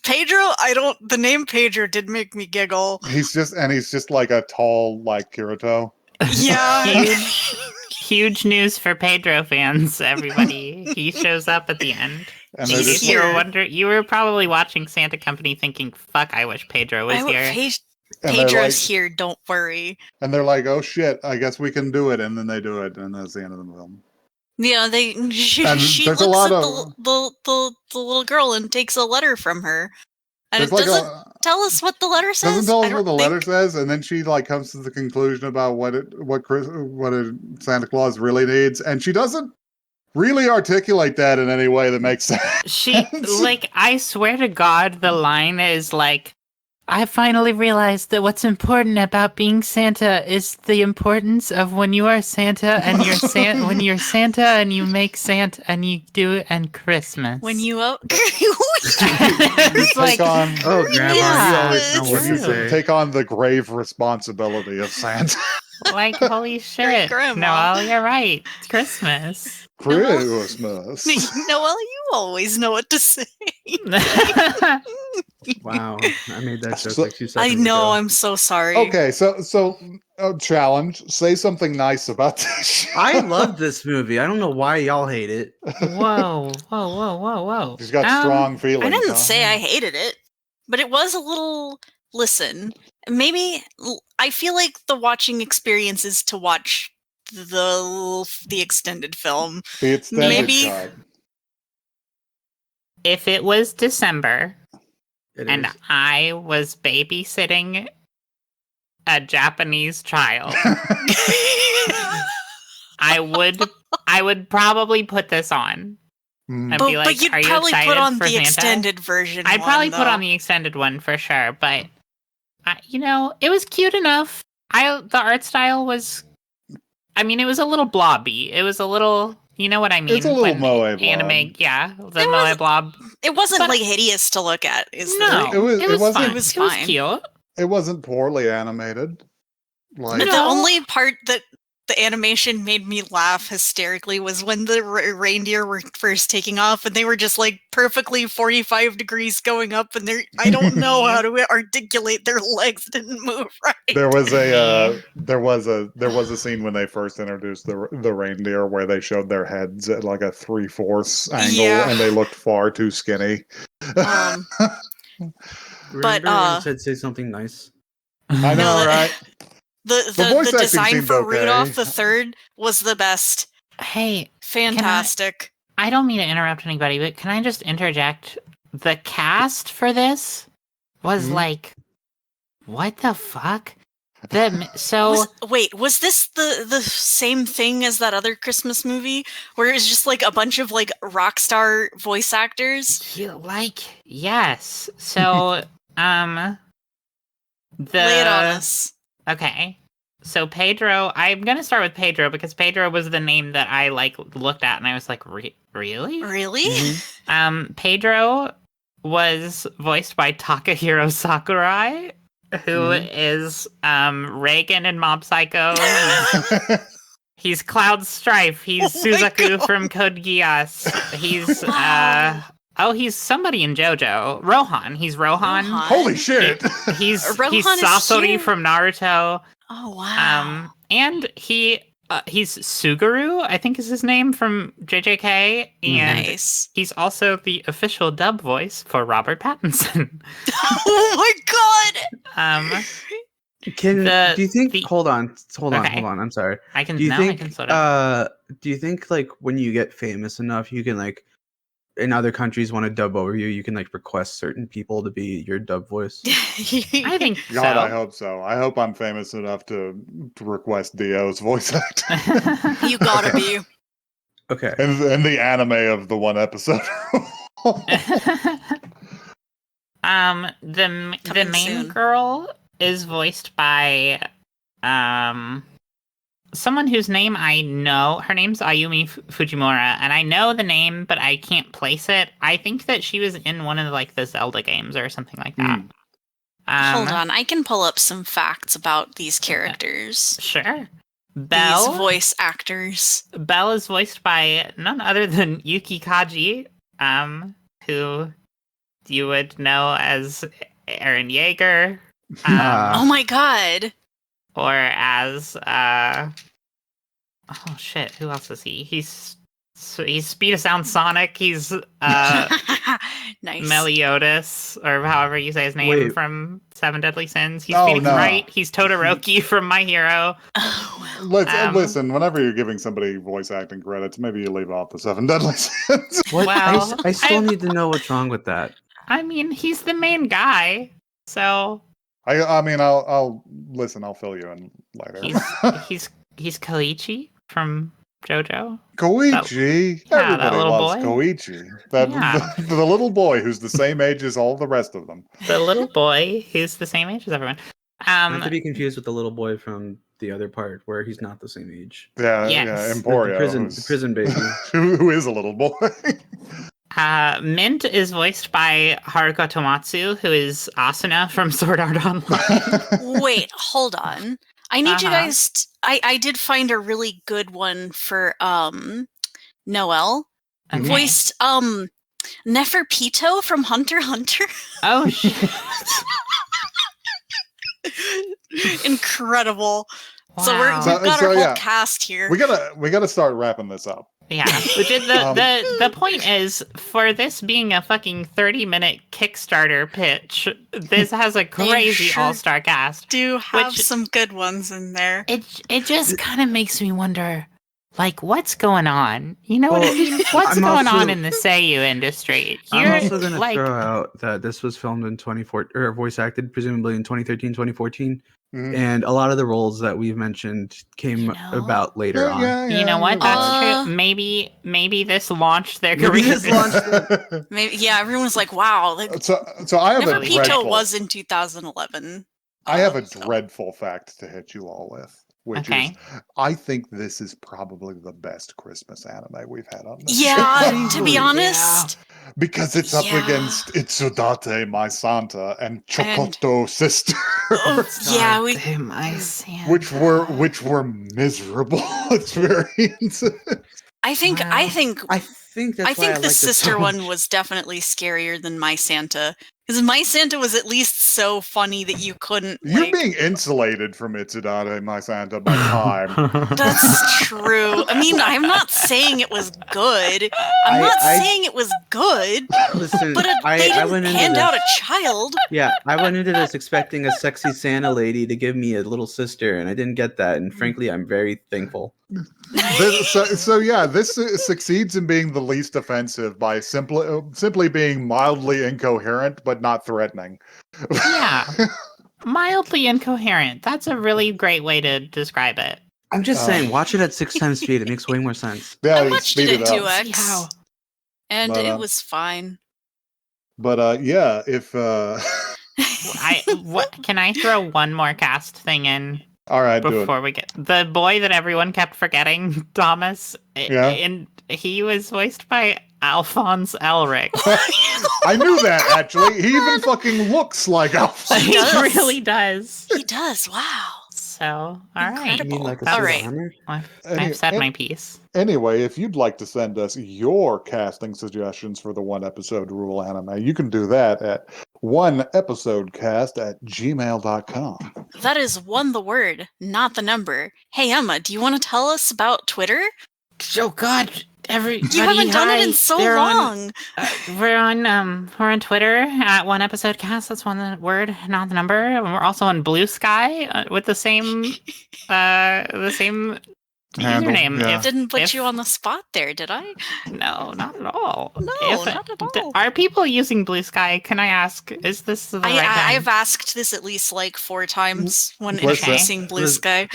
D: Pedro.
B: The name Pedro did make me giggle.
A: He's just like a tall, like Kirito.
B: Yeah.
C: Huge news for Pedro fans, everybody. He shows up at the end.
A: And
C: you were probably watching Santa Company thinking, fuck, I wish Pedro was here.
B: Pedro's here, don't worry.
A: And they're like, oh shit, I guess we can do it. And then they do it, and that's the end of the film.
B: Yeah, she looks at the little girl and takes a letter from her. And it doesn't tell us what the letter says.
A: Doesn't tell us what the letter says, and then she like comes to the conclusion about what a Santa Claus really needs, and she doesn't really articulate that in any way that makes sense.
C: She I swear to God, the line is like, I finally realized that what's important about being Santa is the importance of when you are Santa and you're when you're Santa and you make Santa and you do it on Christmas.
B: When you
C: it's like,
A: Grandma,
C: you
D: always know what you say.
A: Take on the grave responsibility of Santa.
C: Like, holy shit. Noel, you're right. It's Christmas.
A: Christmas.
B: Noel, you always know what to say.
D: Wow, I made that joke like 2 seconds
B: I know,
D: ago.
B: I'm so sorry.
A: Okay, so challenge. Say something nice about this.
D: I love this movie. I don't know why y'all hate it.
C: Whoa.
A: She's got strong feelings.
B: I didn't say I hated it, but it was a little... Listen, maybe I feel like the watching experience is to watch the extended film.
A: The extended
B: Maybe...
A: cut.
C: if it was December and
D: is.
C: I was babysitting a Japanese child, I would probably put this on and be like,
B: but you'd
C: "Are you
B: probably
C: excited
B: put on
C: for
B: the
C: Santa?"
B: extended version.
C: I'd probably put on
B: the.
C: the extended one for sure, but it was cute enough. The art style was, it was a little blobby. It was a little, you know what I mean?
A: It's a little moe blob.
C: Anime, yeah, the moe blob.
B: It wasn't
C: But-
B: like hideous to look at.
C: No,
A: It was
C: fine.
B: It was
C: It was
B: fine.
C: cute.
A: It wasn't poorly animated. Like,
B: But
C: No.
B: the only part that the animation made me laugh hysterically was when the reindeer were first taking off, and they were just like perfectly 45 degrees going up, and I don't know how to articulate. Their legs didn't move right.
A: there was a scene when they first introduced the reindeer where they showed their heads at like a 3/4 angle,
B: Yeah.
A: and they looked far too skinny.
B: But,
D: say something nice.
A: I know,
B: No,
A: right? voice
B: The
A: acting
B: design
A: seemed
B: for
A: okay.
B: Rudolph the Third was the best.
C: Hey,
B: Fantastic.
C: I don't mean to interrupt anybody, but can I just interject? The cast for this was like, what the fuck?
B: Was this the same thing as that other Christmas movie where it was just like a bunch of like rock star voice actors?
C: Yes. So,
B: Lay it on us.
C: Okay. So Pedro, I'm going to start with Pedro because Pedro was the name that I looked at and I was like, really?
B: Really?
D: Mm-hmm.
C: Pedro was voiced by Takahiro Sakurai, who is Reagan in Mob Psycho. He's Cloud Strife. He's Suzaku from Code Geass. He's he's somebody in JoJo. Rohan. He's Rohan.
A: Holy shit!
C: He's
B: Rohan is
C: Sasori
B: here?
C: from Naruto.
B: Oh wow.
C: And he's Suguru, I think is his name from JJK, and
B: Nice.
C: he's also the official dub voice for Robert Pattinson.
B: Oh my god!
D: Do you think? Hold on.
C: Okay.
D: I'm sorry.
C: I can
D: Do you
C: now.
D: think?
C: I can sort of.
D: Do you think like when you get famous enough, you can like in other countries want to dub over you, you can like request certain people to be your dub voice?
C: I think
A: God,
C: so.
A: I hope so. I hope I'm famous enough to request Dio's voice acting.
B: You gotta be.
D: Okay.
A: And the anime of the one episode.
C: The main
B: soon.
C: girl is voiced by someone whose name I know. Her name's Ayumi Fujimura, and I know the name, but I can't place it. I think that she was in one of the Zelda games or something like that.
B: Hold on, I can pull up some facts about these characters.
C: Sure.
B: These voice actors.
C: Belle is voiced by none other than Yuki Kaji, who you would know as Eren Yeager.
B: Oh my god.
C: Or as oh shit, who else is he? He's Speed of Sound Sonic. He's
B: Nice.
C: Meliodas, or however you say his name, from Seven Deadly Sins. He's Phoenix
A: no.
C: Wright. He's Todoroki from My Hero.
B: Oh, well.
A: Listen, whenever you're giving somebody voice acting credits, maybe you leave off the Seven Deadly Sins.
D: What?
C: Well,
D: I still need to know what's wrong with that.
C: I mean, he's the main guy, so
A: I mean, I'll listen. I'll fill you in later.
C: he's Koichi from JoJo.
A: Koichi.
C: That
A: Everybody
C: little
A: loves
C: boy.
A: Koichi.
C: Yeah.
A: The little boy who's the same age as all the rest of them.
C: The little boy who's the same age as everyone.
D: Not to be confused with the little boy from the other part where he's not the same age.
A: Yeah,
C: Yes.
A: Emporio.
D: The prison baby.
A: who is a little boy.
C: Mint is voiced by Haruko Tomatsu, who is Asuna from Sword Art Online.
B: Wait, hold on. I need you guys. I did find a really good one for Noelle.
C: Okay.
B: Voiced Neferpito from Hunter x Hunter.
C: Oh shit!
B: Incredible.
C: Wow.
B: So we've got our whole cast here.
A: We gotta start wrapping this up.
C: Yeah, the point is, for this being a fucking 30-minute Kickstarter pitch, this has a crazy all-star cast.
B: Do have some good ones in there.
C: It just kind of makes me wonder, Like, what's going on? You know what I
D: Well,
C: mean? What's
D: I'm
C: going on
D: also-
C: in the Seiyu industry?
D: I'm
C: You're
D: also going to
C: like,
D: throw out that this was filmed in 2014, or voice acted presumably in 2013, 2014.
A: Mhm.
D: And a lot of the roles that we've mentioned came
C: You know?
D: about later on.
C: you know what?
A: you're
C: That's
A: right.
C: true. Maybe this launched their
D: Maybe
C: careers.
D: this launched
B: Maybe, yeah, everyone's like, wow. Like,
A: so I have
B: Never
A: a
C: Really
B: Pito
A: dreadful.
B: was in 2011.
A: I have a
B: so-
A: dreadful fact to hit you all with, which is
C: Okay.
A: I think this is probably the best Christmas anime we've had on this
B: Yeah,
A: show.
B: to
D: Easily,
B: be
D: yeah.
B: honest.
A: Because it's up
B: Yeah.
A: against Itsudate, my Santa, and
B: And-
A: Chocoto sister,
B: Oh, yeah, we.
C: Damn, I see.
A: which were miserable. It's very
B: I think
C: Wow.
D: I think that's
B: I
D: why I
B: think the
D: like this
B: sister
D: so
B: one
D: much.
B: was definitely scarier than My Santa. Because My Santa was at least so funny that you couldn't,
A: You're
B: like...
A: being insulated from Itsudate, my Santa, by time.
B: That's true. I mean, I'm not saying it was good. I'm not saying it was good,
D: Listen,
B: but
D: I
B: they didn't
D: went into
B: hand
D: this,
B: out a child.
D: Yeah, I went into this expecting a sexy Santa lady to give me a little sister, and I didn't get that. And frankly, I'm very thankful.
A: So yeah, this succeeds in being the least offensive by simply being mildly incoherent but not threatening.
C: Yeah. Mildly incoherent. That's a really great way to describe it.
D: I'm just saying, watch it at 6 times speed. It makes way more sense.
A: Yeah,
B: I
A: you
B: watched
A: speed
B: it at
A: up.
B: 2x,
C: See how-
B: and
A: But,
B: it was fine.
A: But yeah, if
C: What can I throw one more cast thing in
A: all right, do it.
C: before we get the boy that everyone kept forgetting, Thomas?
A: Yeah.
C: And he was voiced by Alphonse Elric.
A: I knew that actually. He even fucking looks like Alpha.
B: He
C: He
B: does.
C: really does.
B: He does. Wow.
C: So, all right.
D: You mean like a
B: All
D: suit of
B: right.
D: armor?
C: I've said my piece.
A: Anyway, if you'd like to send us your casting suggestions for the one episode rule anime, you can do that at oneepisodecast@gmail.com.
B: That is one the word, not the number. Hey, Emma, do you want to tell us about Twitter?
C: Oh God! Everybody,
B: You haven't done it in
C: hi.
B: so
C: They're
B: long.
C: We're on Twitter at One Episode Cast. That's one word, not the number. And we're also on Blue Sky with the same username.
A: Yeah.
B: Didn't put
C: if-
B: you on the spot there, did I?
C: No, not at all.
B: No, not at all.
C: Are people using Blue Sky? Can I ask? Is this the right time?
B: I've asked this at least like 4 times when
A: Listen.
B: introducing Blue Sky.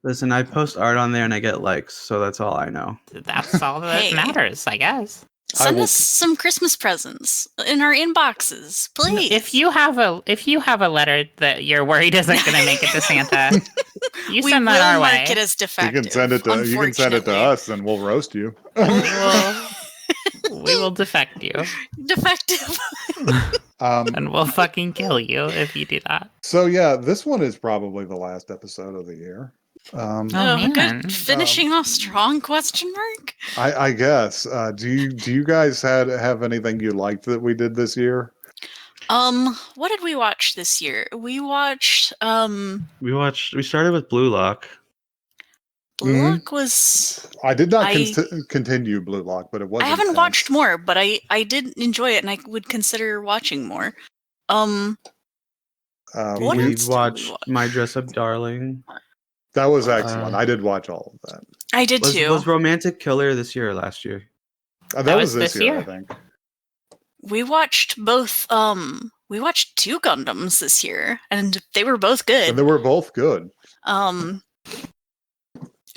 D: Listen, I post art on there and I get likes, so that's all I know.
C: That's all that
B: Hey.
C: matters, I guess.
B: Send
A: will-
B: us some Christmas presents in our inboxes, please.
C: If you have a letter that you're worried isn't going to make it to Santa, you
B: we
C: send
B: will
C: that our
B: mark
C: way.
B: it as
A: You
B: defective.
A: can send it to
B: unfortunately.
A: us and we'll roast you.
C: We will defect you,
B: Defective.
C: and we'll fucking kill you if you do that.
A: So yeah, this one is probably the last episode of the year.
C: Oh, man.
B: Good. Finishing off strong? Question mark.
A: I guess. Do you guys have anything you liked that we did this year?
B: What did we watch this year? We watched
D: We started with Blue Lock.
B: Blue
A: Mhm.
B: Lock was.
A: I did not
B: I-
A: continue Blue Lock, but it was.
B: I haven't
A: intense.
B: watched more, but I did enjoy it, and I would consider watching more. What
D: We
B: else did we
D: watched
B: watch?
D: My Dress Up Darling.
A: That was excellent.
D: Uh,
A: I did watch all of that.
B: I did too.
D: Was Romantic Killer this year or last year?
A: That was this year,
C: year.
A: I think.
B: We watched both. We watched 2 Gundams this year, and they were both good.
A: And they were both good.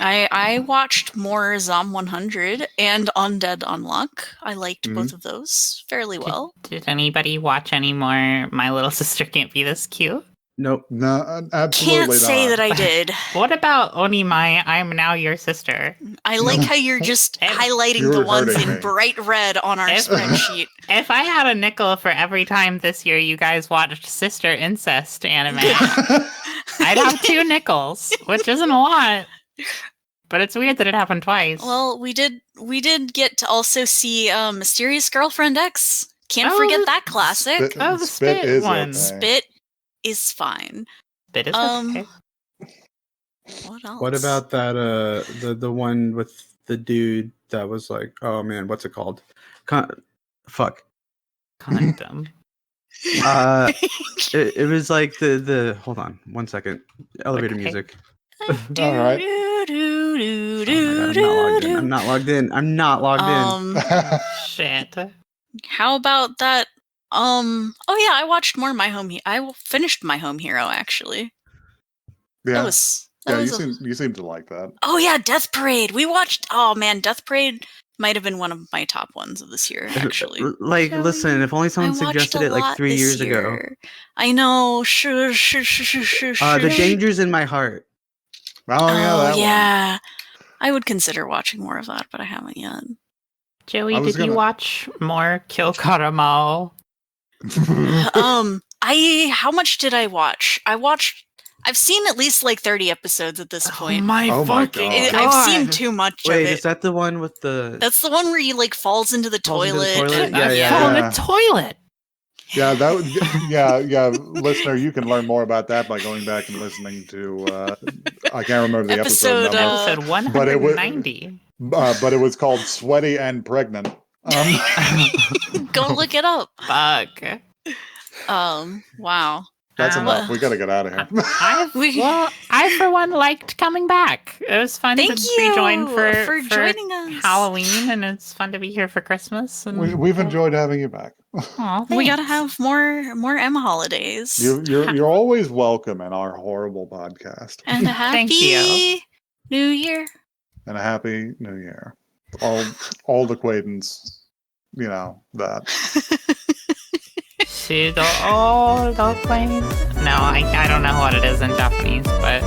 B: I watched more Zom 100 and Undead Unluck. I liked
A: Mhm.
B: both of those fairly well.
C: Did anybody watch any more My Little Sister Can't Be This Cute?
D: Nope.
A: No, absolutely
B: Can't say
A: not.
B: that I did.
C: What about Onimai, I'm Now Your Sister?
B: I like how you're just
C: You're
B: highlighting the ones
A: hurting
B: in
A: me.
B: bright red on our
C: If-
B: spreadsheet.
C: If I had a nickel for every time this year you guys watched sister incest anime, I'd have 2 nickels, which isn't a lot. But it's weird that it happened twice.
B: Well, we did get to also see Mysterious Girlfriend X. Can't
C: Oh,
B: forget that classic.
C: Oh, the Spit
A: is
C: one.
A: okay.
B: Spit is fine.
C: It is
B: um,
C: okay.
B: What else?
D: What about that? The one with the dude that was like, oh man, what's it called? Fuck.
C: Condom.
D: It was like the hold on 1 second. Elevator
C: Okay.
D: music.
A: All right.
D: Oh my God, I'm not logged in. I'm not logged in.
C: Shit.
B: How about that? Oh yeah, I watched more My Home. I finished My Home Hero actually.
A: Yeah.
B: That was
A: You seem to like that.
B: Oh yeah, Death Parade. We watched. Oh man, Death Parade might have been one of my top ones of this year. Actually,
D: Like, listen, if only someone
B: I watched
D: suggested
B: a
D: it like
B: lot
D: 3
B: this
D: years ago.
B: year. I know.
D: The Danger's in My Heart.
A: Oh yeah, that
B: yeah. I would consider watching more of that, but I haven't yet.
C: Joey, did you watch more Kill Karamao?
A: one.
B: How much did I watch? I've seen at least like 30 episodes at this point.
A: Oh my God.
B: I've seen too much
D: Wait,
B: of it.
D: is that the one with the...
B: That's the one where he like falls into the
D: Falls into
B: toilet.
D: the toilet?
C: I
D: Yeah,
C: fell in
A: yeah.
C: the toilet.
A: Yeah, that would, yeah, listener, you can learn more about that by going back and listening to I can't remember the episode number.
C: Episode 190.
A: But it was called Sweaty and Pregnant.
B: Go look it up.
C: Fuck.
B: Wow.
A: That's enough. We gotta get out of here.
C: I for one liked coming back. It was fun
B: Thank
C: to
B: you
C: be joined for
B: joining us.
C: Halloween, and it's fun to be here for Christmas. And
A: We've enjoyed having you back.
C: Aw,
B: We gotta
C: thanks.
B: have more Emma holidays.
A: You're always welcome in our horrible podcast.
B: And a
C: Thank
B: happy
C: you.
B: New Year.
A: And a happy New Year. Old acquaintance, you know that.
C: To the old acquaintance. No, I don't know what it is in Japanese, but